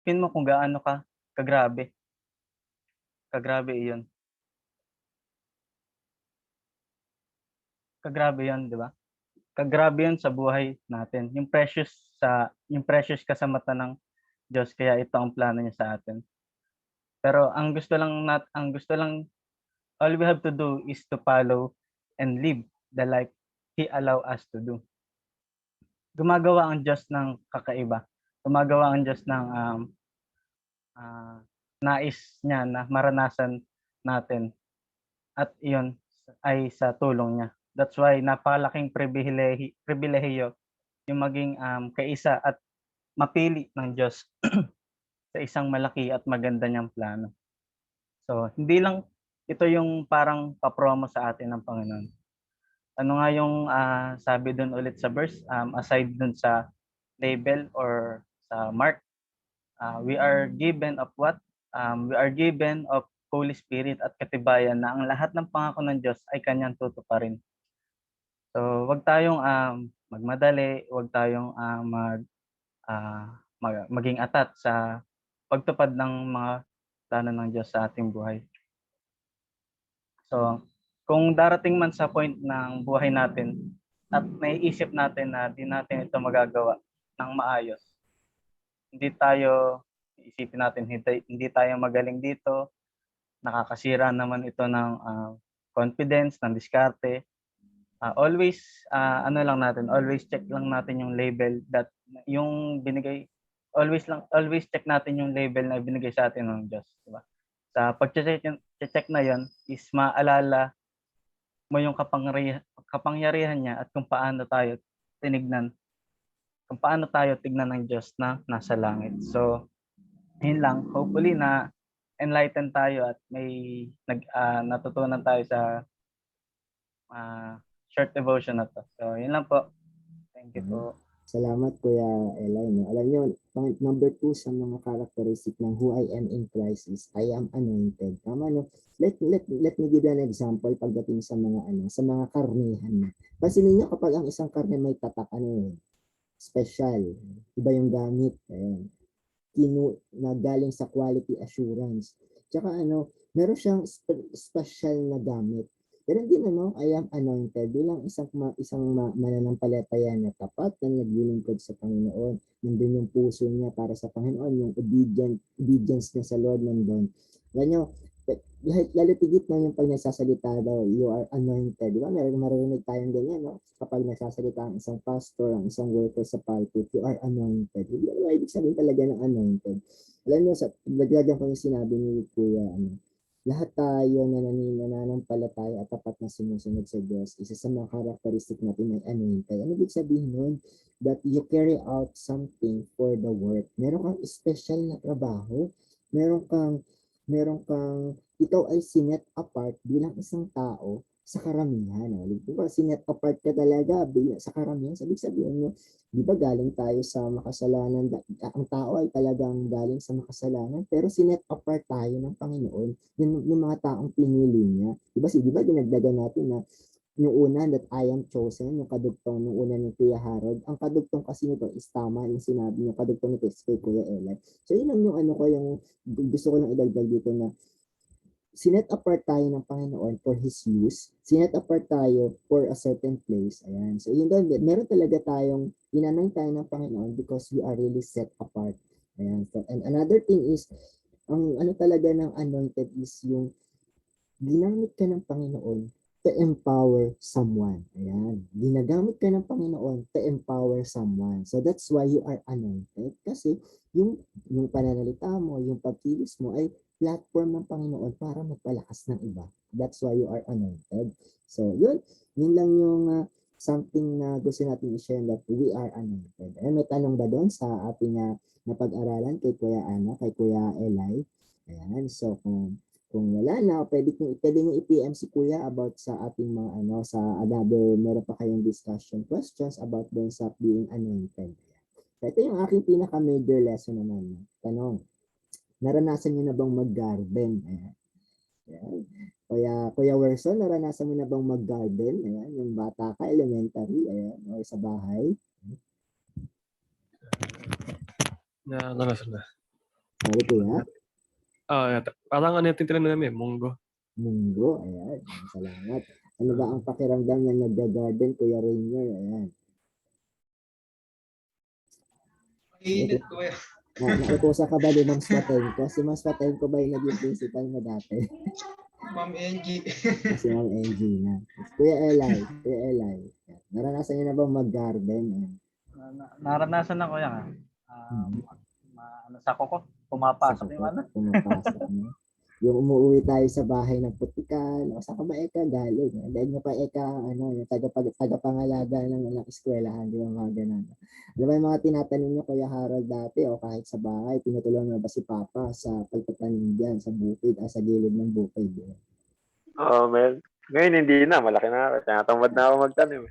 Isipin mo kung gaano kagrabe, kagrabe iyon. Kagrabe 'yun, 'di ba? Kagrabe 'yun sa buhay natin, yung precious ka sa mata ng Diyos kaya ito ang plano niya sa atin. Pero ang gusto lang all we have to do is to follow and live the life He allow us to do. Gumagawa ang Diyos ng kakaiba, gumagawa ang Diyos ng, ah, nais niya na maranasan natin at iyon ay sa tulong niya. That's why napakalaking pribilehiyo yung maging, kaisa at mapili ng Diyos sa isang malaki at maganda niyang plano. So, hindi lang ito yung parang pa-promo sa atin ng Panginoon. Ano nga yung, sabi dun ulit sa verse, aside dun sa label or sa mark, we are given of what? We are given of Holy Spirit at katibayan na ang lahat ng pangako ng Diyos ay kanyang tutuparin. So, 'wag tayong, magmadali, 'wag tayong, maging atat sa pagtupad ng mga plano ng Diyos sa ating buhay. So, kung darating man sa point ng buhay natin at naiisip natin na 'di natin ito magagawa ng maayos, hindi tayo iisipin natin hindi tayo magaling dito, nakakasira naman ito ng, confidence, ng diskarte. Always, ano lang natin, always check lang natin yung label yung binigay always check natin yung label na ibinigay sa atin ng Diyos, 'di ba? Sa check na 'yon is maalala mo yung kapangyarihan niya at tinignan kung paano tayo tignan ng Diyos na nasa langit. So, yun lang, hopefully na enlighten tayo at may natutunan tayo sa, short devotion na 'to. So, yun lang po. Thank you po. Salamat Kuya Eli. No? Alam niyo, number 2 sa mga characteristic ng who I am in Christ is I am anointed. Tama no? Let me give you an example pagdating sa mga sa mga karnehan. Pansinin niyo kapag ang isang karne may tatak special, iba yung gamit, ayan. Na galing sa quality assurance. Tsaka meron siyang special na gamit. Pero din I am anointed bilang isang mananampalataya na tapat na naglilingkod sa Panginoon. Nandun yung puso niya para sa Panginoon, yung obedience niya sa Lord nandun. Ganyan, lalo tigit na yung pag nagsasalita daw, you are anointed. Di ba? Marinig tayong ganyan, no? Kapag nagsasalita ang isang pastor, ang isang worker sa pulpit, you are anointed. Hindi naman ibig sabihin talaga ng anointed. Alam nyo, lagyan ko yung sinabi ni Kuya, lahat tayo na nananampalataya at tapat na sumusunod sa Diyos, isa sa mga characteristic natin ay anointed. Ano ibig sabihin nun? That you carry out something for the work. Meron kang special na trabaho. Meron kang ikaw ay sinet apart bilang isang tao sa karamihan. Di ba, sinet apart ka talaga sa karamihan. Sabi sabihin mo, di ba galing tayo sa makasalanan, ang tao ay talagang galing sa makasalanan, pero sinet apart tayo ng Panginoon, yung mga taong pinili niya. Di ba dinagdagan natin na yung una that I am chosen, yung kadugtong nung una ni Kuya Harold, ang kadugtong kasi nito is tama yung sinabi niya, kadugtong nito is kay Kuya Eli. So yun lang yung yung gusto ko lang idagdag dito na sinet apart tayo ng Panginoon for His use. Sinet apart tayo for a certain place. Ayan. So, yun doon. Meron talaga tayong, inanoint tayo ng Panginoon because we are really set apart. Ayan. So, and another thing is, ang talaga ng anointed is yung ginamit ka ng Panginoon to empower someone. Ayan. Ginagamit ka ng Panginoon to empower someone. So that's why you are anointed. Kasi yung pananalita mo, yung pagkilos mo ay platform ng Panginoon para magpalakas ng iba. That's why you are anointed. So yun lang yung something na gusto natin i-share that we are anointed. Ayan, may tanong ba doon sa ating napag-aralan kay Kuya Ana, kay Kuya Eli? Ayan, so kung wala na, pwede nyo i-PM si Kuya about sa ating mga sa another, meron pa kayong discussion questions about dun sa being anointed. So, ito yung aking pinaka-major lesson naman. Tanong, naranasan nyo na bang mag-garden? Ayan. Kuya Werson, naranasan mo na bang mag-garden? Ayan, yung bata ka, elementary, ayan, o sa bahay? Naranasan na. Sorry, kuya. Parang ano yung titirahan namin, munggo. Munggo, ayan. Salamat. Ano ba ang pakiramdam na nagga-garden, Kuya Rainier? Ayan. Init ko eh. Nautusan ka ba ni Ma'am Swatenko? Si Ma'am Swatenko ba yung naging principal mo dati? Ma'am Angie. Si Ma'am Angie na. Kuya Eli. Naranasan niyo na ba mag-garden? Ayan. Naranasan na ko yan. Sa koko, pumapasok yung ano. Pumapasok. No? Yung umuwi tayo sa bahay ng putikan, o saan ka ba eka galing? Dahil nga pa eka, yung tagapangalaga ng eskwelahan, di ba mga ganun. Ano ba yung mga tinatanong niyo, Kuya Harold, dati, o kahit sa bahay, tinutulungan mo ba si Papa sa pagtatanim dyan, sa bukid, sa gilid ng bukid? Man. Ngayon hindi na, malaki na ako. Tinatamad na ako magtanim.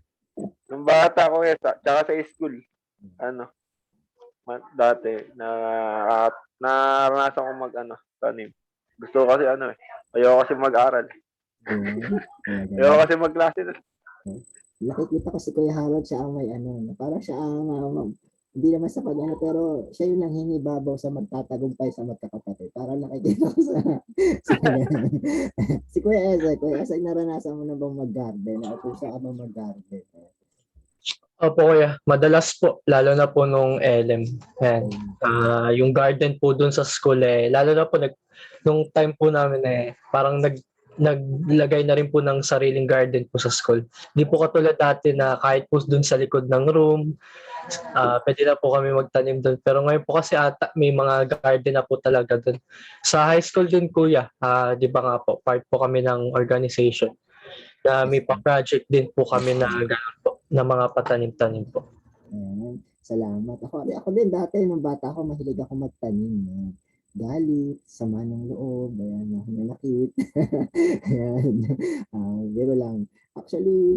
Nung bata ko tsaka sa school, dati, naranasan ko tanim. Gusto ko kasi ayoko kasi mag-aral. Ayoko kasi magklase. Nakikita ko si Kuya Harold, siya ang may parang siya ang, hindi naman sa pero siya yung nanghingibabaw sa magtatagumpay sa magkakapatid. Parang nakikita ko si Kuya Eze, naranasan mo na bang mag-garden? O siya ka bang mag-garden? Opo kuya, madalas po, lalo na po nung LM. Yan. Yung garden po dun sa school lalo na po nung time po namin parang naglagay na rin po ng sariling garden po sa school. Hindi po katulad dati na kahit po dun sa likod ng room, pwede na po kami magtanim dun. Pero ngayon po kasi may mga garden na po talaga dun. Sa high school din kuya, di ba nga po, part po kami ng organization. Na may pa-project din po kami na gano'n po, na mga patanim-tanim po. Ayan, salamat. Ako din dati, nung bata ako, mahilig ako magtanim. Galit, sama ng loob, nanakit. Ayan. Pero lang. Actually,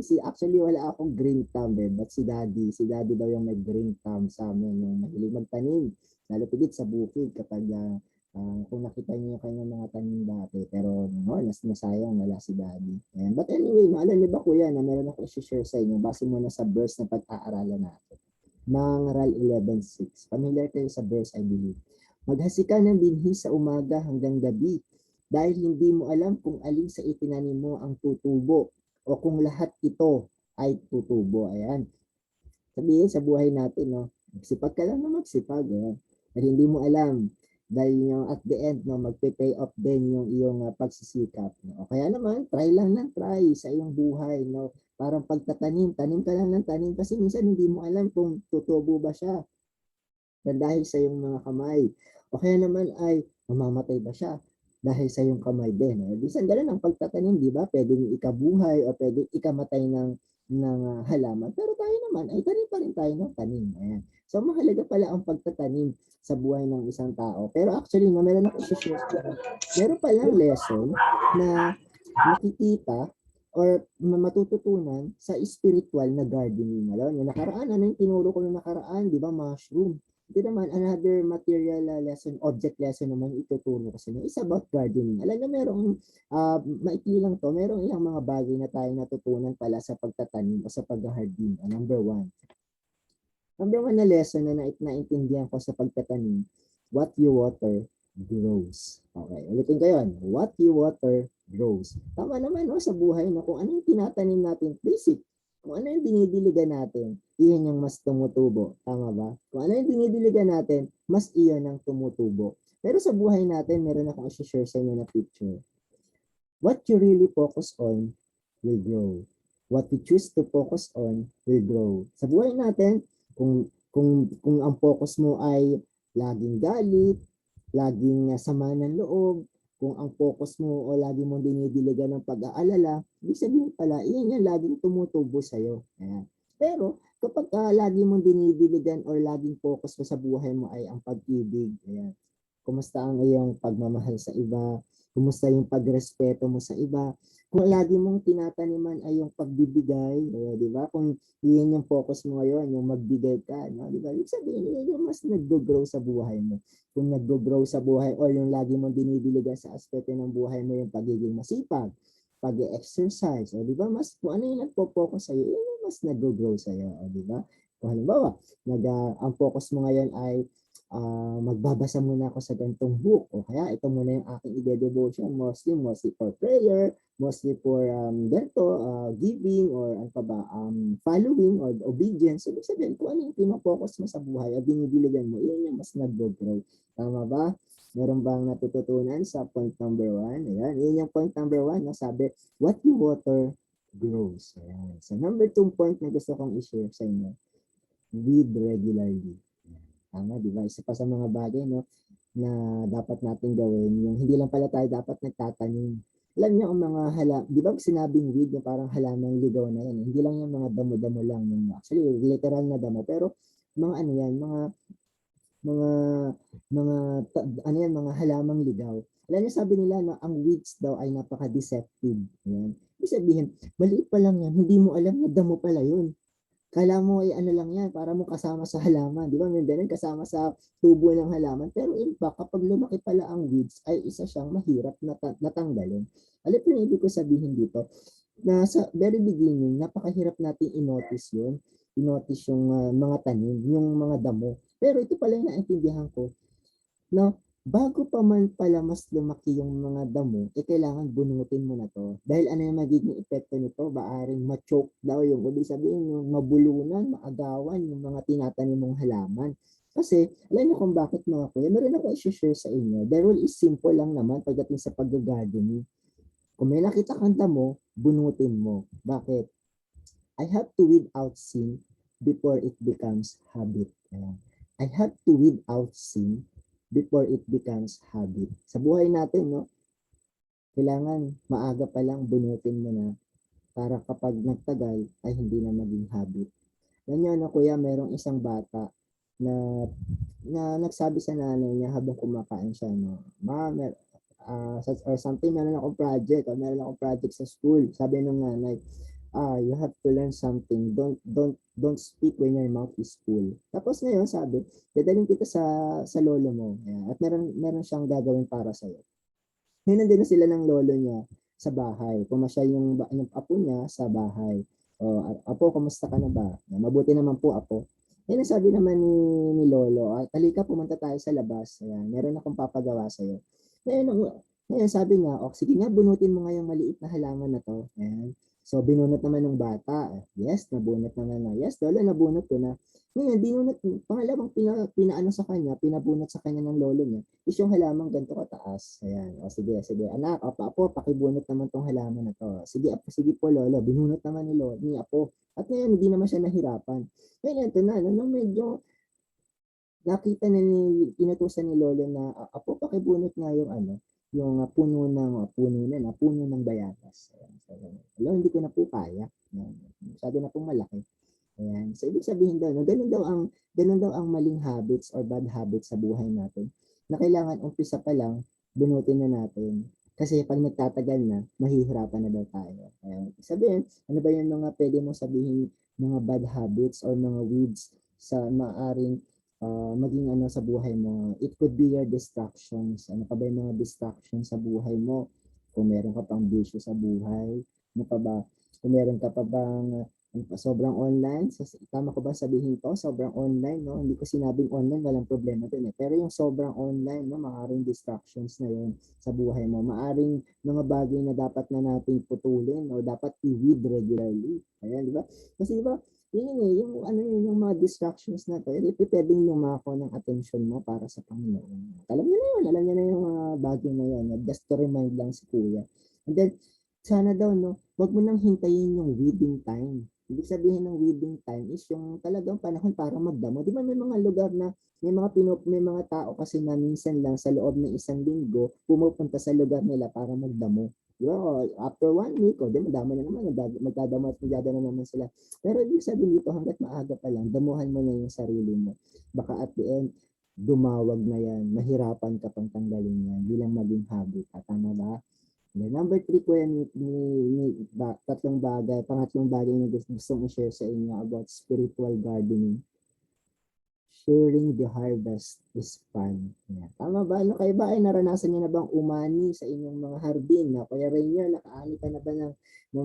wala akong green thumb but si daddy daw yung may green thumb sa amin, yung mahilig magtanim. Lalo tigit sa bukid kapag kung nakita niyo yung kanyang mga tanim dati, pero nasayang wala si daddy. Ayan. But anyway, alam niyo ba kuya na meron ako i-share sa inyo, base muna sa verse na pag-aaralan natin. Mangaral 11:6. Familiar kayo sa verse, I believe. Maghasi ka ng binhi sa umaga hanggang gabi, dahil hindi mo alam kung alin sa itinanim mo ang tutubo, o kung lahat ito ay tutubo. Ayan. Sabihin sa buhay natin, magsipag ka lang na magsipag. Dahil hindi mo alam, dahil yung at the end, magpe-pay off din yung iyong pagsisikap. O kaya naman, try lang ng try sa iyong buhay. Parang pagtatanim, tanim ka lang ng tanim kasi minsan hindi mo alam kung tutubo ba siya. Dahil sa iyong mga kamay. O kaya naman ay mamamatay ba siya dahil sa iyong kamay din. Bisan ganun ang pagtatanim, di ba? Pwedeng ikabuhay o pwedeng ikamatay ng halaman. Pero tayo naman, ay tanim pa rin tayo ng tanim. Ayan. So, mahalaga pala ang pagtatanim sa buhay ng isang tao. Pero actually, meron ako i-share. Meron palang lesson na makikita or matututunan sa spiritual na gardening. Alam niyo, nakaraan, ano yung tinuro ko na nakaraan? Di ba, mushroom? Ito naman, another material lesson, object lesson naman ituturo ko sa inyo. It's about gardening. Alam niyo, merong, maikli lang to, merong ilang mga bagay na tayo natutunan pala sa pagtatanim o sa pag-hardin. Number one na lesson na naintindihan ko sa pagtatanim, what you water grows. Okay, ulitin ko yun. What you water grows. Tama naman sa buhay na kung ano yung tinatanim natin, basic. Kung ano yung dinidiligan natin, iyon yung mas tumutubo. Tama ba? Kung ano yung dinidiligan natin, mas iyon ang tumutubo. Pero sa buhay natin, meron akong i-share sa inyo na picture. What you really focus on will grow. What you choose to focus on will grow. Sa buhay natin, kung ang focus mo ay laging galit, laging sama ng loob, kung ang focus mo o lagi mong dinidiligan ng pag-aalala, ibig sabihin pala, iyan yung laging tumutubo sa'yo. Ayan. Pero kapag lagi mong dinidiligan o laging focus mo sa buhay mo ay ang pag-ibig, ayan. Kumusta ang iyong pagmamahal sa iba? Kumusta yung pagrespeto mo sa iba? Kung lagi mong tinataniman ay yung pagbibigay, di ba? Kung yun yung focus mo ngayon, yung magbigay ka, di ba? Ibig sabihin, yung mas nag-grow sa buhay mo. Kung nag-grow sa buhay or yung lagi mong dinidiligan sa aspeto ng buhay mo yung pagiging masipag, pag-exercise, di ba? Mas kung ano yung nagpo-focus sa'yo, yun yung mas nag-grow sa'yo, di ba? Kung halimbawa, ang focus mo ngayon ay magbabasa muna ako sa ganitong book o kaya ito muna yung aking ide-devotion, mostly for prayer, mostly for giving or ano pa ba, following or obedience. So, ibig sabihin, kung ano yung pinafocus mo sa buhay o binibiligan mo, yun yung mas nag-grow. Tama ba? Meron bang natututunan sa point number 1? Ayan, yun yung point number 1. No? Sabi, what you water grows. Ayan. So, number 2 point na gusto kong i-share sa inyo, read regularly. Tama, di ba? Isa pa sa mga bagay, no, na dapat natin gawin, yung hindi lang pala tayo dapat nagtatanim. Alam niyo ang mga di ba sinabing weed, yung parang halamang ligaw na yan. Hindi lang yung mga damo-damo lang. Actually, literal na damo. Pero, mga ano yan, mga, ano yan, mga halamang ligaw. Alam niyo, sabi nila na ang weeds daw ay napaka-deceptive. Yan. Ibig sabihin, maliit pa lang yan, hindi mo alam na damo pala yun. Kala mo ay ano lang yan, para mo kasama sa halaman. Di ba? May ganun, kasama sa tubo ng halaman. Pero in fact, kapag lumaki pala ang weeds, ay isa siyang mahirap natanggalin. Alam po yung ibig ko sabihin dito, na sa very beginning, napakahirap natin i-notice yun. I-notice yung mga tanim, yung mga damo. Pero ito pala yung naintindihan ko, na bago pa man pala mas lumaki yung mga damo, kailangan bunutin mo na to. Dahil ano yung magiging epekto nito? Baaring ma-choke daw yung, ibig sabihin, yung mabulunan, maagawan yung mga tinatanim mong halaman. Kasi, alam niyo kung bakit mga kuya, meron ako i-share sa inyo. The rule is simple lang naman pagdating sa pag-gardening. Kung may nakita kang damo, bunutin mo. Bakit? I have to weed out sin before it becomes habit. I have to weed out sin before it becomes habit. Sa buhay natin, no, kailangan maaga pa lang bunutin mo na para kapag nagtagal ay hindi na maging habit. Ganyan, no, kuya, merong isang bata na nagsabi sa nanay niya habang kumakain siya, no, or something, meron akong project sa school. Sabi ng nanay, you have to learn something. Don't speak when your mouth is full. Tapos ngayon, sabi, dadalhin kita sa lolo mo. Ayan. At meron siyang gagawin para sa'yo. Ngayon, nandun na sila ng lolo niya sa bahay. Pumasyal yung apo niya sa bahay. O, apo, kamusta ka na ba? Mabuti naman po, apo. Ngayon, sabi naman ni lolo, halika, pumunta tayo sa labas. Ayan, meron akong papagawa sa'yo. Ngayon, sabi niya, sige nga, bunutin mo nga yung maliit na halaman na to. Ayan. So, binunot naman ng bata. Yes, nabunot naman na. Yes, lolo, nabunot ko na. Ngayon, binunot, pangalawang pinaano sa kanya, pinabunot sa kanya ng lolo niya, is yung halamang ganito kataas. Ayan. O, sige. Anak, apo, pakibunot naman tong halaman na to. Sige po, lolo. Binunot naman ni apo. At ngayon, hindi naman siya nahirapan. Ngayon, ito na, nung medyo nakita na inutusan ni lolo na, apo, pakibunot nga yung puno ng bayabas. Alam, hindi ko na po kaya. Masyado na pong malaki. Ayan. So, ibig sabihin daw, ganun daw ang maling habits or bad habits sa buhay natin, na kailangan umpisa pa lang, bunutin na natin. Kasi pag nagtatagal na, mahihirapan na daw tayo. Ayan. Sabihin, ano ba yung mga pwede mo sabihin, mga bad habits or mga weeds sa maaring maging sa buhay mo? It could be your distractions. Ano pa ba yung mga distractions sa buhay mo? Kung meron ka pang bisyo sa buhay, ano pa ba? Kung meron ka pa bang sobrang online, tama ko ba sabihin to? Sobrang online, no? Hindi ko sinabing online, walang problema dun eh. Pero yung sobrang online, no, maaring distractions na yun sa buhay mo. Maaring mga bagay na dapat na natin putulin o dapat i-weed regularly. Ayan, di ba? Kasi di ba, yung mga distractions na to, pwedeng lumako ng attention mo para sa Panginoon. Alam niyo na yung bagay na yan. Just to remind lang si Kuya. And then, sana daw, no, wag mo nang hintayin yung weeding time. Ibig sabihin ng weeding time is yung talagang panahon para magdamo. Di ba may mga lugar na may mga tao kasi na minsan lang sa loob ng isang linggo pumupunta sa lugar nila para magdamo. Di ba? After 1 week, madamo na naman, magdadamo na naman sila. Pero ibig sabihin dito, hanggat maaga pa lang, damuhan mo na yung sarili mo. Baka at the end, dumawag na yan, mahirapan ka pang tanggalin yan bilang maging habit. Tama ba? Number 3 ko yan, pangatlong bagay na gusto i-share sa inyo about spiritual gardening. Sharing the harvest is fun. Yeah. Tama ba? Kayo ba ay naranasan niyo na bang umani sa inyong mga hardin? Kuya Rainier, nakaani ka na ba ng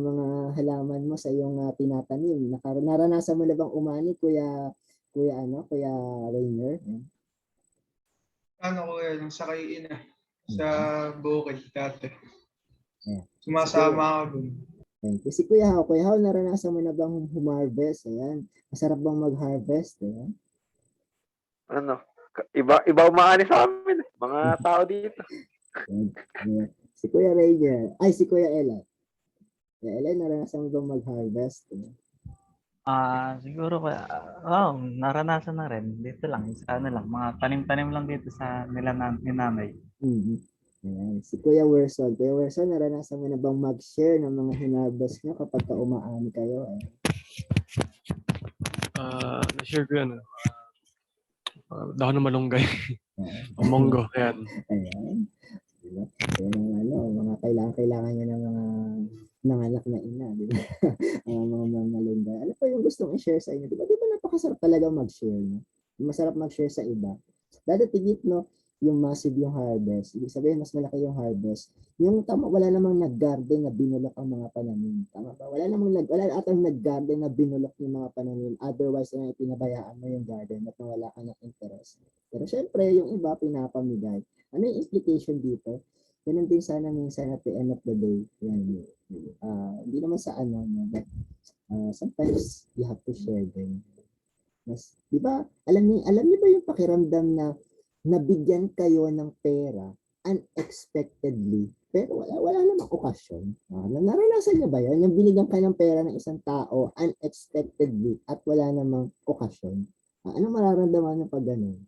mga halaman mo sa iyong tinatanim? Naranasan mo na bang umani, Kuya Rainier? Yeah. Ano ko yan, sakay ina sa bukid dati. Ayan. Sumasama ako dun. Thank you. Si Kuya Hao. Kuya Hao, naranasan mo na bang humarvest? Ayan. Masarap bang mag-harvest? Ayan. Ano? Iba umaani sa amin. Mga tao dito. Ayan. Si Kuya Rainier. Ay, si Kuya Ella. Kuya Ella, naranasan mo bang mag-harvest? Ayan. Siguro naranasan na rin. Dito lang, sa ano lang, mga tanim-tanim lang dito sa ni nanay. Mhm. Ayan. Si Kuya Werson. Kuya Werson, naranasan mo na bang mag-share ng mga hinarvest nyo kapag umaani kayo? Ayan. Na-share ko yan. Dahon ng malunggay. Monggo. Ayan. Ayan. Diba? Ayan ang mga kailangan niya ng mga nanganak na ina, di ba? Ang mga malunggay. Ano pa yung gustong i-share sa inyo? Di ba napakasarap talaga mag-share, no? Masarap mag-share sa iba. Dati tigit, no, yung massive yung harvest. Ibig sabihin, mas malaki yung harvest. Yung tama, wala namang nag-garden na binulok ang mga pananim. Tama ba? Wala atang nag-garden na binulok yung mga pananim. Otherwise, pinabayaan mo yung garden at wala ka ng interest. Pero syempre, yung iba pinapamigay. Ano yung implication dito? Ganun din sana minsan at the end of the day. Yan. Hindi naman sa ano, no, but sometimes you have to share them. Mas, di ba, alam niyo ba yung pakiramdam na nabigyan kayo ng pera unexpectedly, pero wala namang okasyon. Naranasan niyo ba yun? Yung binigyan ka ng pera ng isang tao unexpectedly at wala namang okasyon. Anong mararamdaman niyo pag ganun?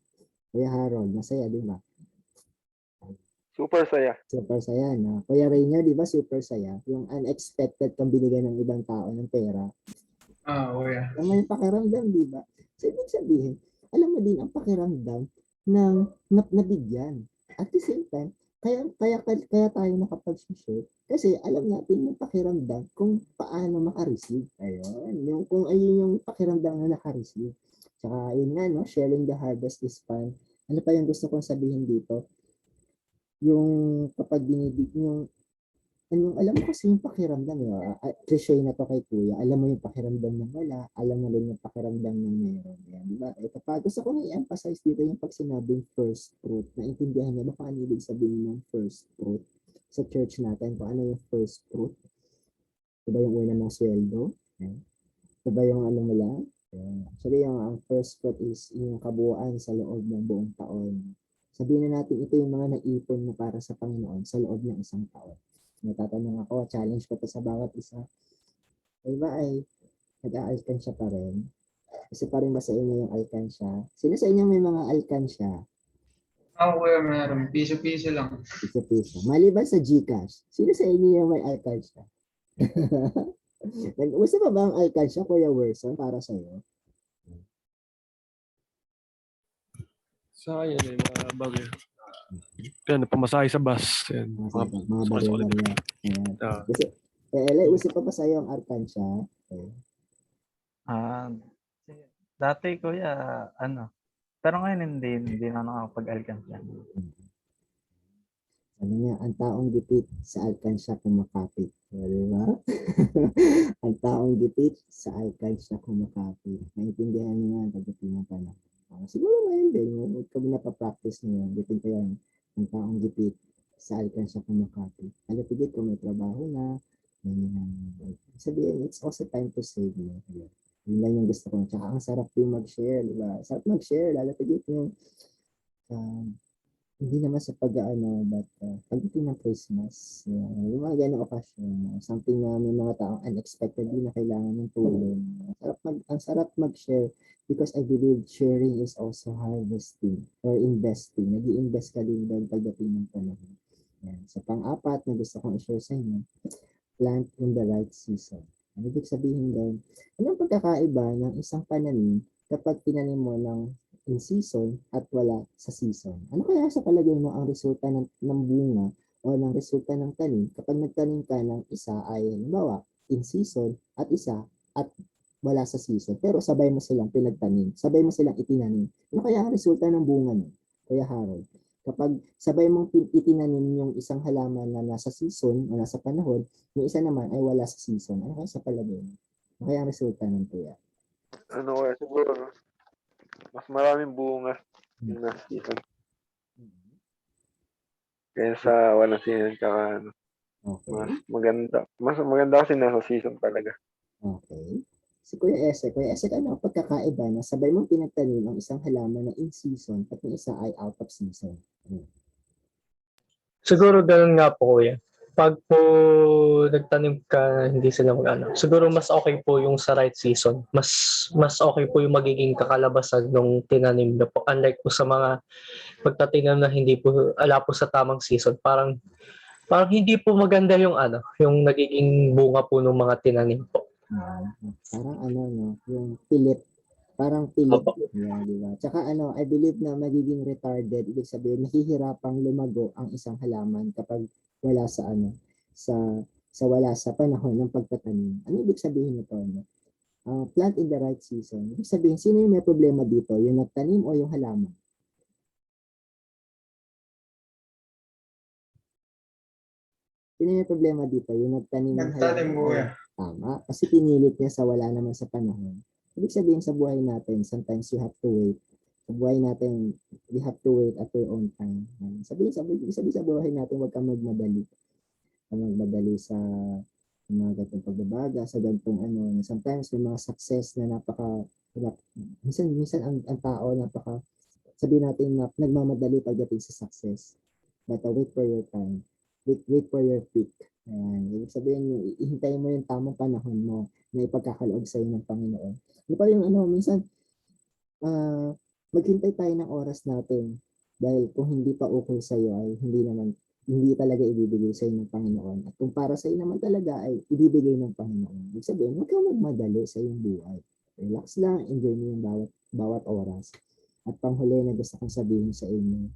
Kuya Harold, masaya, di ba? Super saya. Super saya, no? Kuya Rainier, di ba super saya? Yung unexpected kang binigyan ng ibang tao ng pera. Kuya. Alam mo yung pakiramdam, di ba? So, ibig sabihin, alam mo din ang pakiramdam ng nabigyan. At the same time, kaya tayo nakapag-share kasi alam natin yung pakiramdam kung paano maka-receive. Ayun, ayun yung pakiramdam na naka-receive. Tsaka yun nga, no, sharing the harvest is fun. Ano pa yung gusto kong sabihin dito? Yung kapag alam mo kasi yung pakiramdam, cliche na to kay Kuya, alam mo yung pakiramdam ng wala, alam mo rin yung pakiramdam ng meron. Yan, di ba? Ito pa, gusto ko i-emphasize dito yung pag sinabing first fruit. Naintindihan niyo ba kung ano ibig sabihin ng first fruit sa church natin? Kung ano yung first fruit? Ito ba yung una ng sweldo? Ito ba yung ano mo lang? Actually, ang first fruit is yung kabuuan sa loob ng buong taon. Sabihin na natin, ito yung mga naipon mo para sa Panginoon sa loob ng isang taon. Natatanong ako, challenge ko to sa bawat isa. Diba ay nag-aalkansya pa rin? Kasi pa rin ba sa inyo yung alkansya? Sino sa inyo may mga alkansya? Ako kuya, meron. Piso-piso lang. Piso-piso. Maliban sa GCash, sino sa inyo yung may alkansya? Gusto pa ba ang alkansya, Kuya Werson, para sa'yo? Sa akin, mga bagay. Yan, pamasahe sa bus. Yan. Mga barya-barya. Ah. Kasi, gusto pa ba sa'yo ang alkansya? Dati kuya, pero ngayon hindi na nakakapag-alkansya. Ano nga, ang taong gipit sa alkansya kumakapit. Di ba? Ang taong gipit sa alkansya kumakapit. Naintindihan niyo nga pagdating ng panahon. Siguro ngayon din, pag napapractice niyo, gipin ko yan, ang taong gipit sa alkansya kumakapit. Alapigit kung may trabaho na, sabihin, it's also time to save mo. Yun lang yung gusto ko. Tsaka ang sarap din mag-share, di ba? Sarap mag-share, lalapigit yung hindi naman sa pag-aano, but pagdating ng Christmas, yung mga ganong okasyon, something na may mga taong unexpectedly na kailangan ng tulong. Ang sarap mag-share because I believe sharing is also harvesting or investing. Nag-i-invest ka din doon pagdating ng panahon. Yan. Sa pang-apat na gusto kong i-share sa inyo, plant in the right season. Ano ibig sabihin doon? Anong pagkakaiba ng isang pananim kapag tinanim mo ng in season at wala sa season? Ano kaya sa palagay mo ang resulta ng bunga o ng resulta ng tanim kapag nagtanim ka ng isa ay halimbawa in season at isa at wala sa season pero sabay mo silang pinagtanim, sabay mo silang itinanim? Ano kaya ang resulta ng bunga mo, Kuya Harold? Kapag sabay mong itinanim yung isang halaman na nasa season o nasa panahon, yung isa naman ay wala sa season, ano kaya sa palagay mo? Ano kaya ang resulta ng Kuya? Siguro, mas maraming bunga yung nasa season. Kaysa walang season, tsaka ano, Okay. mas maganda kasi nasa season talaga. Okay. Si Kuya Esek, ano ang pagkakaiba na sabay mong pinagtanim ang isang halaman na in season at yung isa ay out of season? Siguro ganun nga po kuya. Pag po nagtanim ka, hindi sila mag-ano. Siguro mas okay po yung sa right season. Mas okay po yung magiging kakalabasan nung tinanim na po. Unlike po sa mga pagtatanim na hindi po ala po sa tamang season. Parang hindi po maganda yung ano, yung nagiging bunga po ng mga tinanim po. Parang ano, no, yung pilit. Parang pilit. Opo. Yeah, di ba? Tsaka ano, I believe na magiging retarded. Ibig sabihin, nahihirapang lumago ang isang halaman kapag wala sa ano, wala sa panahon ng pagtatanim. Ano ibig sabihin nito? No? Plant in the right season. Ibig sabihin, sino yung may problema dito? Yung nagtanim o yung halaman? Sino yung may problema dito? Yung nagtanim ng Nagtanim halaman? mo yan. Tama. Kasi pinilit niya sa wala naman sa panahon. Ibig sabihin sa buhay natin, sometimes you have to wait. Sa buhay natin, we have to wait at your own time. Sabihin sa buhay natin, huwag kang magmadali. Huwag kang magmadali sa mga ganitong pagbabaga, sa ganitong ano. Sometimes may mga success na minsan ang tao sabihin natin na nagmamadali pagdating sa success. But wait for your time. Wait for your peak. Ayan. Ibig sabihin, ihintayin mo yung tamang panahon mo na ipagkakaloob sa iyo ng Panginoon. Di ba yung ano, minsan, maghintay tayo ng oras natin dahil kung hindi pa okay sa iyo ay hindi talaga ibibigay sa iyo ng Panginoon. At kung para sa iyo naman talaga ay ibibigay ng Panginoon. Ibig sabihin, huwag kang magmadali sa iyong buhay. Relax lang, enjoy mo yung bawat oras. At panghuli na gusto kong sabihin sa inyo,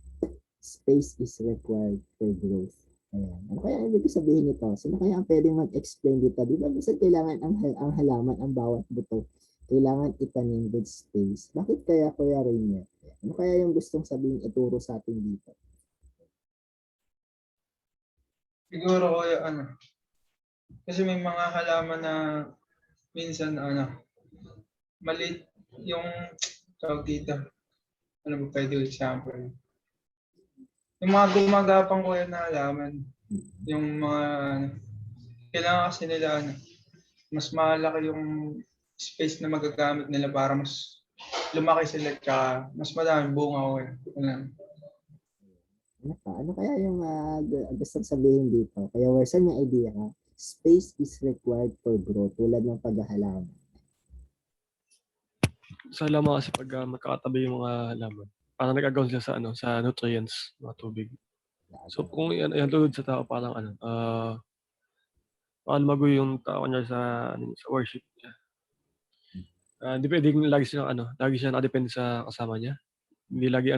space is required for growth. Ayan. Ano kaya ibig sabihin nito? Sino kaya ang pwedeng mag-explain dito? Di ba minsan kailangan ang halaman, ang bawat buto, kailangan itanim with space. Bakit kaya Kuya Rainier? Ano kaya yung gustong sabihin ituro sa atin dito? Siguro ko ano. Kasi may mga halaman na minsan ano, maliit yung tawag dito. Ano ba pwede example? Yung mga gumagapang ko na halaman, yung mga kailangan kasi nila ano, mas malaki yung space na magagamit nila para mas lumaki sila tsaka mas madami bunga ko eh. Ano kaya yung gustong sabihin dito? Kaya Wersan yung idea ha? Space is required for growth tulad ng paghahalaman. Sa halaman kasi pag magkakatabi yung mga halaman, parang nag-agaw sila sa ano, sa nutrients, mga tubig. So kung yan tulad sa tao parang ano, parang lumago yung tao niya sa worship niya. Hindi pwedeng lagi siya nakadepende sa kasama niya. Hindi lagi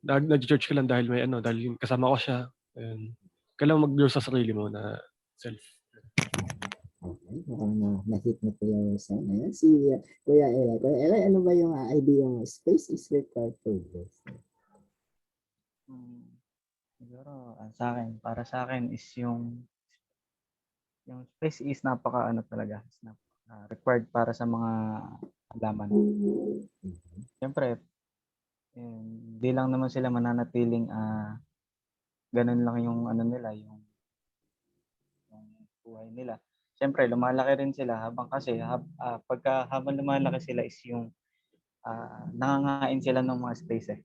nag-church ka lang dahil dahil kasama ko siya. Ayun. Kailangan mag-grow sa sarili mo na self. Okay, mukhang na-hit na Kuya Wersan. Ayan, si Kuya Eli. Kuya Eli, ano ba yung idea ng space is required for growth? Siguro para sa akin is yung space is napaka talaga, required para sa mga halaman. Siyempre, hindi lang naman sila mananatiling ganun lang yung nila, yung buhay nila. Siyempre, lumalaki rin sila habang habang lumalaki sila is yung nangangain sila ng mga space eh.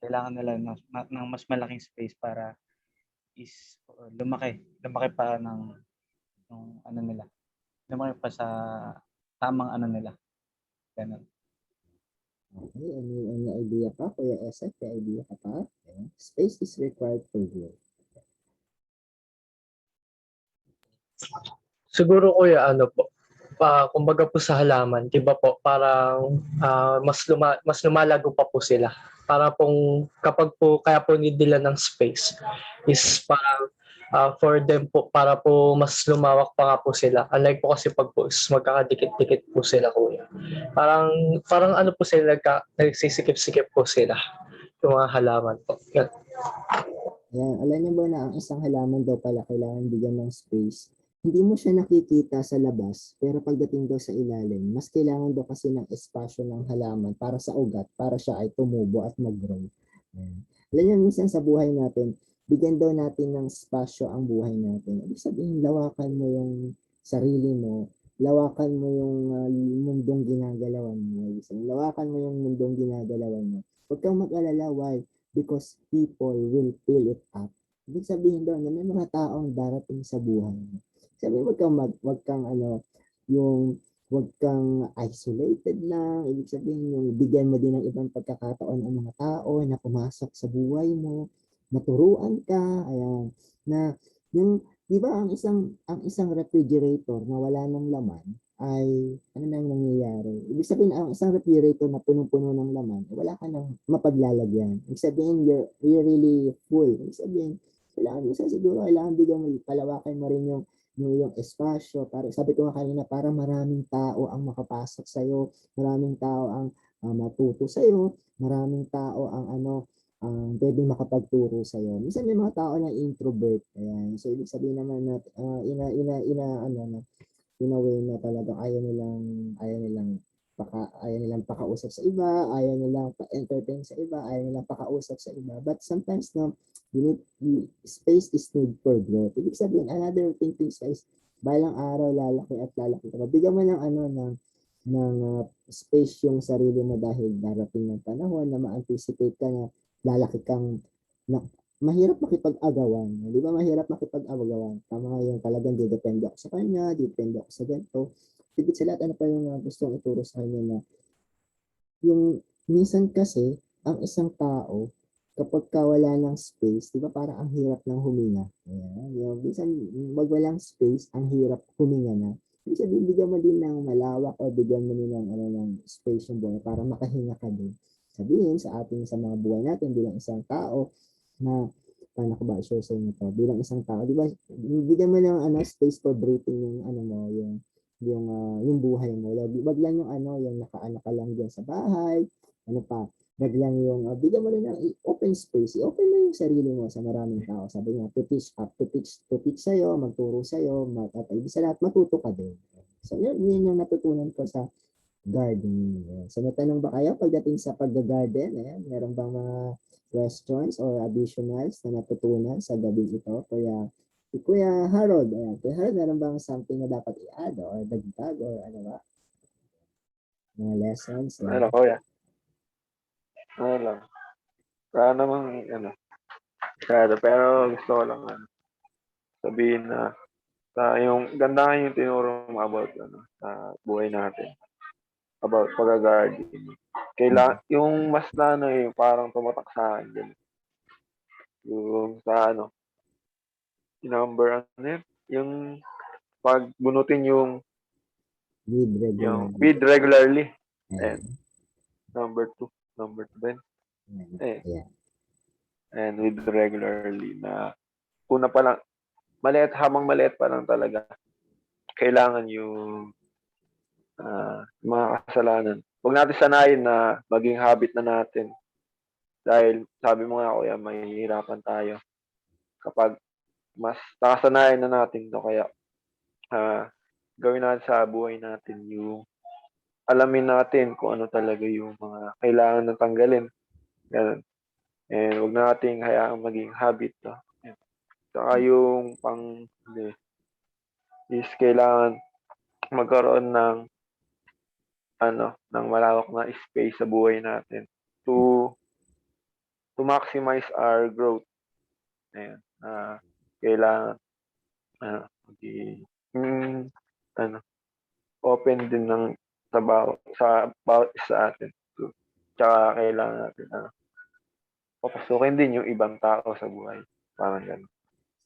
Kailangan nila ng mas malaking space para is lumaki pa ng nila. Lumaki pa sa tamang nila. Ganun. Okay, any idea pa? Kuya Esek, may idea ka pa? Okay. Space is required for growth. Siguro kuya kumbaga po sa halaman, 'di ba po, parang mas lumalago pa po sila. Para pong kapag po kaya po need nila ng space is parang for them po para po mas lumawak pa nga po sila. Unlike po kasi pag po magkakadikit-dikit po sila kuya. Parang ano po sila nagsisikip-sikip po sila yung mga halaman po. Yan. Ayan, alam niyo ba na ang isang halaman daw pala kailangan bigyan ng space? Hindi mo siya nakikita sa labas, pero pagdating daw sa ilalim, mas kailangan daw kasi ng espasyo ng halaman para sa ugat, para siya ay tumubo at mag-grow. Alam niyo, minsan sa buhay natin, bigyan daw natin ng spasyo ang buhay natin. Ibig sabihin, lawakan mo yung sarili mo, lawakan mo yung mundong ginagalawan mo. Ibig sabihin, lawakan mo yung mundong ginagalawan mo. Huwag kang mag-alala, why? Because people will fill it up. Ibig sabihin daw na may mga taong darating sa buhay mo. Sabi, wag kang wag kang isolated lang. Ibig sabihin, yung bigyan mo din ng ibang pagkakataon ang mga tao na pumasok sa buhay mo, naturuan ka, ayan, na yung, di ba, ang isang refrigerator na wala ng laman ay, ano nang nangyayari? Ibig sabihin, ang isang refrigerator na punong-puno ng laman, wala ka nang mapaglalagyan. Ibig sabihin, you're really full. Ibig sabihin, kailangan bigyan mo, palawakin mo rin yung espasyo. Para, sabi ko nga kanina, para maraming tao ang makapasok sa'yo, maraming tao ang matuto sa'yo, maraming tao ang pwedeng makapagturo sa'yo. Minsan may mga tao na introvert. Ayan. So, ibig sabihin naman na in a way na talagang ayaw nilang pakausap sa iba, ayaw nilang pa-entertain sa iba, ayaw nilang pakausap sa iba. But sometimes, no, space is need for growth. Ibig sabihin, another thinking is, balang araw, lalaki at lalaki ka. Bigyan mo ng space yung sarili mo dahil darating ng panahon na ma-anticipate ka na lalaki kang na, mahirap makipag-agawan. Di ba mahirap makipag-agawan? Tama nga yung talagang didepende ako sa kanya, didepende ako sa ganito. Higit sa lahat, ano pa yung gustong ituro sa kanya na yung minsan kasi, ang isang tao, kapag wala ng space, di ba parang ang hirap ng huminga. Ayan, yung minsan, wag walang space, ang hirap huminga na. Ibig sabihin, bigyan mo din ng malawak o bigyan mo din ng space yung buhay para makahinga ka din. Sabihin sa mga buhay natin bilang isang tao na paano ko ba share sa inyo to bilang isang tao, di ba, bigyan mo ng space for breathing yung yung buhay mo. Wag lang yung nakaanak ka lang diyan sa bahay, wag lang yung bigyan mo rin ng open space, i-open mo yung sarili mo sa maraming tao. Sabi nga, to teach sa'yo, magturo sa'yo, ibig sa lahat, matuto ka din. So, yun yung natutunan ko sa gardening. So, may tanong ba kayo pagdating sa pag-garden? Meron bang mga questions or additionals na natutunan sa gabi ito? Kuya Harold, Kuya Harold, meron bang something na dapat i-add or dagdag or ano ba? Mga lessons? Ano, kuya? Ano lang. Kaya namang, pero gusto ko lang, sabihin na, yung ganda nga yung tinuro mo about, sa buhay natin. About pag-gardening. Yung mas yung parang tumatak sa akin din. Yung sa number yun? Yung pagbunutin yung weed regularly. Number 2 ba yun? And weed regularly na una pa lang, maliit pa lang talaga, kailangan yung mga kasalanan. Huwag natin sanayin na maging habit na natin. Dahil sabi mo nga kuya, mahihirapan tayo kapag mas nakasanayan na natin to. Kaya gawin natin sa buhay natin yung alamin natin kung ano talaga yung mga kailangan na tanggalin. Ganun. And huwag nating hayaang maging habit to. Saka yung is kailangan magkaroon ng malawak na space sa buhay natin to maximize our growth. Ayan. Kailangan open din ng sa bawat isa atin. Tsaka kailangan natin papasukin din yung ibang tao sa buhay. Parang gano'n.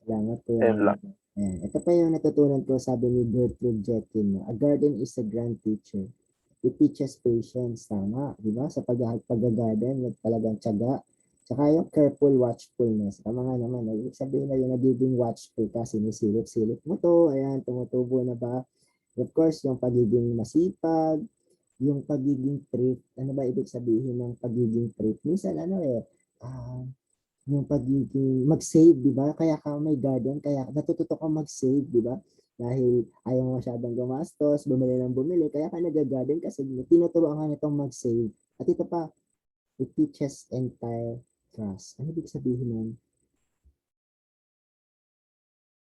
Salamat po. Lang. Ito pa yung natutunan ko, sabi ni Gertrude Jekyll, a garden is a grand teacher. It teaches patience, tama, di ba? Sa pag-garden, yung talagang tiyaga. Tsaka yung careful watchfulness. Tama nga naman, ibig sabihin na yung nagiging watchful ka, sinisilip-silip mo to, ayan, tumutubo na ba? Of course, yung pagiging masipag, yung pagiging thrift. Ano ba ibig sabihin ng pagiging thrift? Minsan, yung pagiging mag-save, di ba? Kaya ka may garden, kaya natututo ka mag-save, di ba? Dahil ayaw mo masyadong gumastos, bumili ng bumili, kaya ka nag-garden kasi tinuturoan ka nitong mag-save. At ito pa, it teaches entire trust. Ano ibig sabihin nun?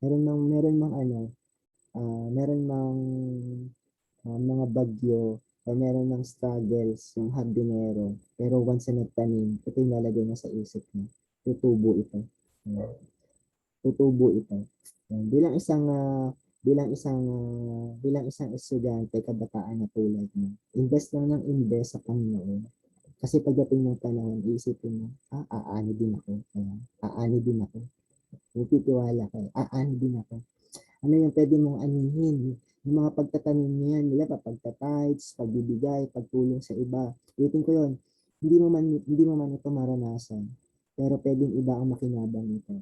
Meron mang mga bagyo o meron ng struggles yung hardinero, pero once na nagtanim, ito yung lalagay na sa isip niya. Tutubo ito. Ayan. Tutubo ito. Ayan. Bilang isang estudyante, kabataan na tulad mo, invest lang ng invest sa Panginoon. Kasi pagdating ng panahon, iisipin mo, aani din ako. Ayan. Aani din ako. Nagtitiwala kayo, aani din ako. Ano yung pwede mong anihin? Yung mga pagtatanim mo yan, nila pa, pagtatides, pagbibigay, pagtulong sa iba. Ulitin ko yun, hindi mo man ito maranasan, pero pwedeng iba ang makinabang nito.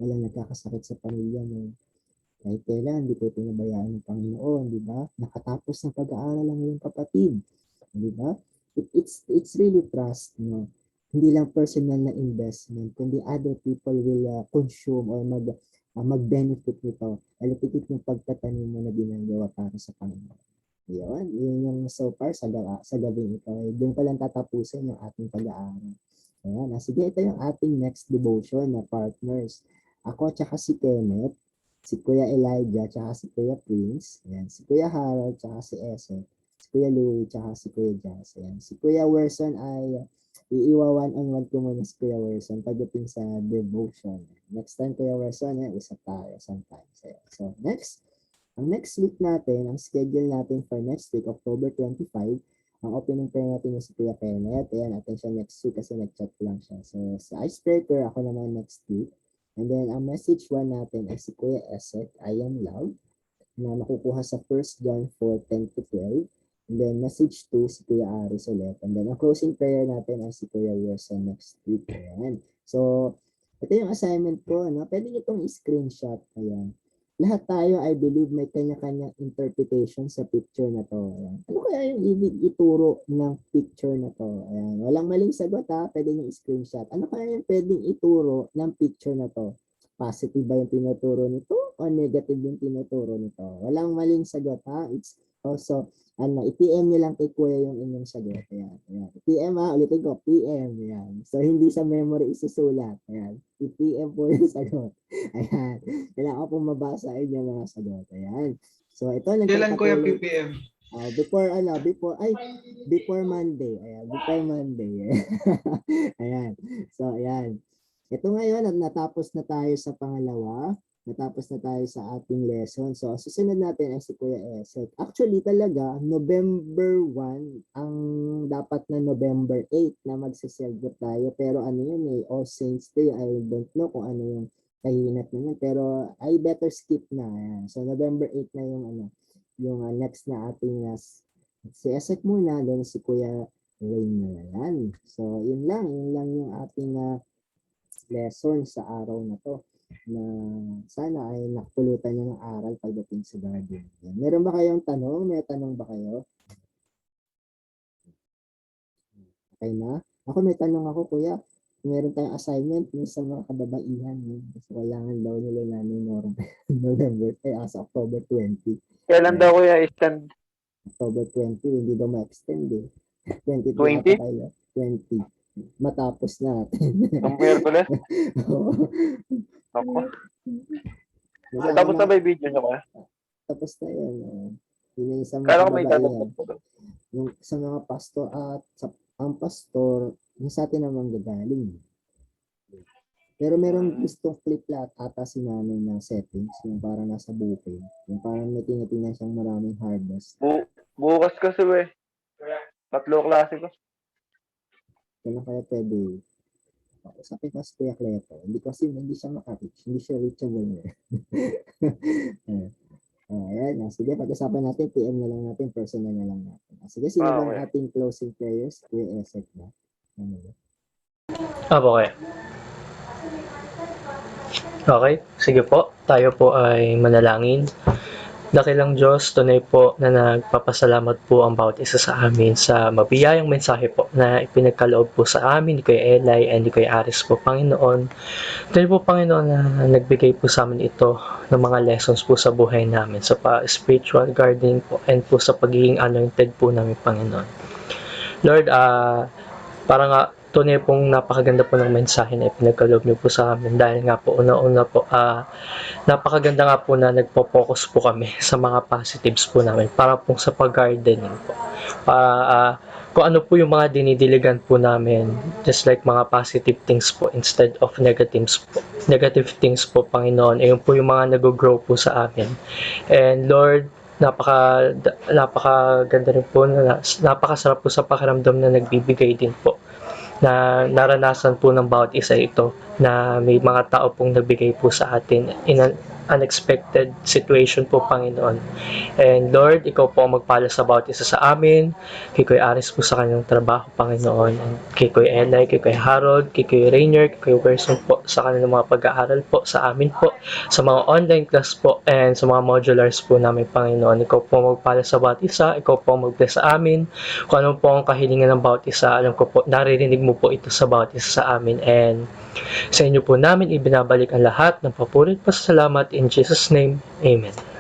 Walang nagkakasakit sa pamilya mo. Kahit kailan, hindi kayo pinabayaan ng Panginoon, di ba? Nakatapos ng pag-aaral ang iyong kapatid. Di ba? It's really trust, no? Hindi lang personal na investment, kundi other people will consume or mag-benefit nito. Alipikit yung pagtatanim mo na ginagawa para sa Panginoon. Yun yung so far sa gabing ito. Doon pa lang tatapusin yung ating pag-aaral. Ayan. Sige, ito yung ating next devotion na partners. Ako tsaka si Kenneth, si Kuya Elijah, tsaka si Kuya Prince, ayan. Si Kuya Harold, tsaka si Esek, si Kuya Louie, tsaka si Kuya Jazz. Ayan. Si Kuya Werson ay iiwa one-on-one ko muna si Kuya Werson pagdating sa devotion. Next time, Kuya Werson, usap tayo sometimes. So, ang next week natin, ang schedule natin for next week, October 25, ang opening prayer natin yung si Kuya Kenneth. Ayan, natin siya next week kasi nag-chat lang siya. So, sa icebreaker, ako naman next week. And then, ang message 1 natin ay si Kuya Esek, I am love, na makukuha sa 1 John 4:10-12. And then, message 2, si Kuya Aris ulit. And then, ang closing prayer natin ay si Kuya Wilson next week. Ayan. So, ito yung assignment ko. No? Pwede nyo itong screenshot. Ayan. Lahat tayo, I believe, may kanya-kanya interpretation sa picture na to. Ayan. Ano kaya yung ibig ituro ng picture na to? Ayan. Walang maling sagot ha. Pwede nyo screenshot. Ano kaya yung pwedeng ituro ng picture na to? Positive ba yung tinuturo nito o negative yung tinuturo nito? Walang maling sagot ha. It's also, i-PM nyo lang kay Kuya yung inyong sagot. Ayan. Ayan. PM ha, ulitin ko, PM. Ayan. So, hindi sa memory isusulat. Ayan. I-PM po yung sagot. Ayan. Kailangan ko pong mabasa yung mga sagot. Ayan. So, ito. Kailan Kuya PPM? Before Monday. Ayan. Before Monday. Ayan. So, ayan. Ito ngayon, natapos na tayo sa pangalawa. Natapos na tayo sa ating lesson. So, susunod natin ay si Kuya Esek. Actually, talaga, November 1, ang dapat na November 8 na magsa-celebrate tayo. Pero ano yun All Saints Day. I don't know kung ano yung kahinat na yun. Pero I better skip na. Ayan. So, November 8 na yung next na ating si Esek muna, then si Kuya Rain na yan. So, yun lang yung ating lesson sa araw na to, na sana ay nakapulutan nyo ng aral pagdating sa garden. Meron ba kayong tanong? May tanong ba kayo? Okay na? Ako may tanong ako, Kuya. Meron tayong assignment sa mga kababaihan. Kasi kailangan daw nila namin November, sa October 20. Kailan daw kuya extend? October 20, hindi daw ma-extend eh. 20? 20. Matapos natin. Ang Miyerkules? Ako. Tapos na ba yung video nyo kaya? Tapos na yun. Yun yung sa mga Kala ko may kababaihan. tatapos. Yung sa mga pastor at ang pastor, yung sa atin naman gagaling. Pero meron gustong flip flat ata si nanay na settings, yung parang nasa bukid. Yung parang may tinitingnan siyang maraming harvest. Bukas kasi we. 3 klase ko. Kaya kaya pwede. Sabi ko si Kuya Cleto, hindi siya maka-reach, hindi siya reachable. Ayan. Sige, pag-usapan natin, PM na lang natin, personal na lang natin. Sige, sino ba ang ating closing prayers? Kuya Esek na. Apo kaya. Okay, sige po. Tayo po ay manalangin. Dakilang Diyos, tunay po na nagpapasalamat po ang bawat isa sa amin sa mabiyayang mensahe po na ipinagkaloob po sa amin ni Kuya Eli and ni Kuya Aris po, Panginoon. Tunay po, Panginoon, na nagbigay po sa amin ito ng mga lessons po sa buhay namin, sa spiritual gardening po and po sa pagiging anointed po namin, Panginoon. Lord, parang tunay pong napakaganda po ng mensahe na ipinagkaloob niyo po sa amin dahil nga po una-una po napakaganda nga po na nagpo-focus po kami sa mga positives po namin para pong sa pag-gardening po. Para kung ano po yung mga dinidiligan po namin, just like mga positive things po instead of negative things po, Panginoon. Ayun po yung mga nag-grow po sa amin. And Lord, napakaganda rin po, napakasarap po sa pakiramdam na nagbibigay din po na naranasan po ng bawat isa ito na may mga tao pong nagbigay po sa atin in an unexpected situation po, Panginoon. And Lord, ikaw po ang magpala sa bawat isa sa amin, kay Kuya Aris po sa kanyang trabaho, Panginoon, and kay Kuya Eli, kay Kuya Harold, kay Kuya Rainier, kay Kuya Wilson po sa kanilang mga pag-aaral po, sa amin po, sa mga online class po, and sa mga modulars po namin, Panginoon. Ikaw po ang magpala sa bawat isa, ikaw po ang mag-bless sa amin, kung ano po ang kahilingan ng bawat isa, alam ko po, naririnig mo po ito sa bawat isa sa amin, and sa inyo po namin ibinabalik ang lahat ng papuri at pasasalamat in Jesus' name. Amen.